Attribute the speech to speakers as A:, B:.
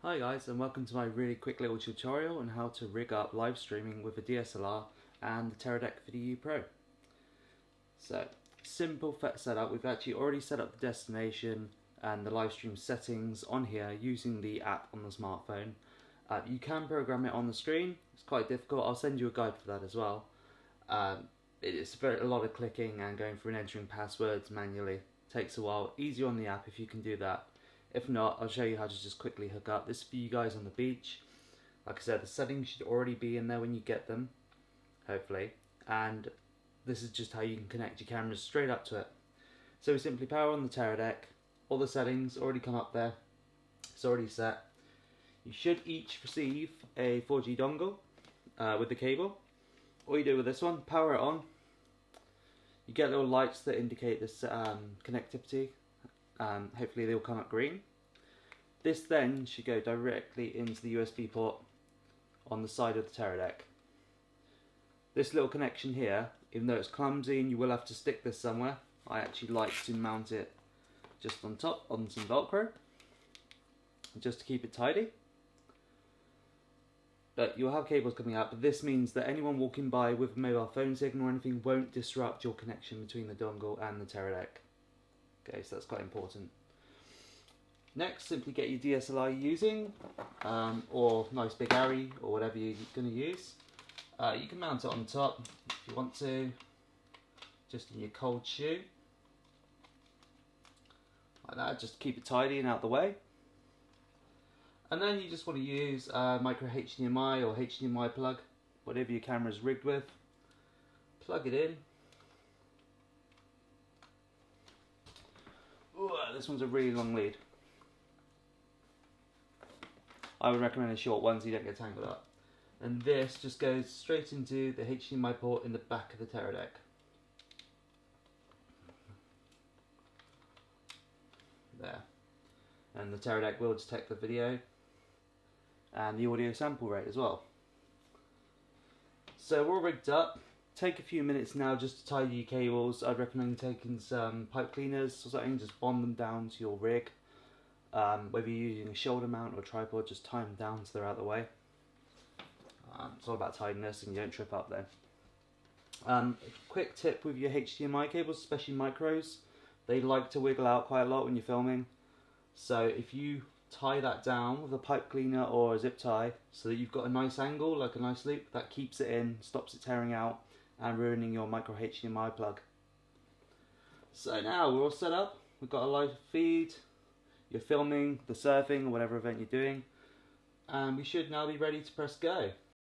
A: Hi guys, and welcome to my really quick little tutorial on how to rig up live streaming with a DSLR and the Teradek VidiU Pro. So, simple setup. We've actually already set up the destination and the live stream settings on here using the app on the smartphone. You can program it on the screen. It's quite difficult. I'll send you a guide for that as well. It's a lot of clicking and going through and entering passwords manually. Takes a while. Easy on the app if you can do that. If not, I'll show you how to just quickly hook up. This is for you guys on the beach. Like I said, the settings should already be in there when you get them, hopefully. And this is just how you can connect your cameras straight up to it. So we simply power on the Teradek. All the settings already come up there. It's already set. You should each receive a 4G dongle with the cable. All you do with this one, power it on. You get little lights that indicate this connectivity. Hopefully they will come up green. This then should go directly into the USB port on the side of the Teradek. This little connection here, even though it's clumsy and you will have to stick this somewhere, I actually like to mount it just on top on some Velcro, just to keep it tidy. But you'll have cables coming out, but this means that anyone walking by with a mobile phone signal or anything won't disrupt your connection between the dongle and the Teradek. Okay, so that's quite important. Next, simply get your DSLR you're using, or nice big Arri, or whatever you're going to use. You can mount it on top if you want to, just in your cold shoe. Like that, just keep it tidy and out of the way. And then you just want to use micro HDMI or HDMI plug, whatever your camera is rigged with. Plug it in. Ooh, this one's a really long lead. I would recommend a short one so you don't get tangled up. And this just goes straight into the HDMI port in the back of the Teradek. There. And the Teradek will detect the video and the audio sample rate as well. So we're all rigged up. Take a few minutes now just to tidy your cables. I'd recommend taking some pipe cleaners or something, just bond them down to your rig. Whether you're using a shoulder mount or tripod, just tie them down so they're out of the way. It's all about tidiness and you don't trip up then. A quick tip with your HDMI cables, especially micros, they like to wiggle out quite a lot when you're filming. So if you tie that down with a pipe cleaner or a zip tie so that you've got a nice angle, like a nice loop, that keeps it in, stops it tearing out and ruining your micro HDMI plug. So now we're all set up, we've got a live feed, you're filming the surfing or whatever event you're doing, and we should now be ready to press go.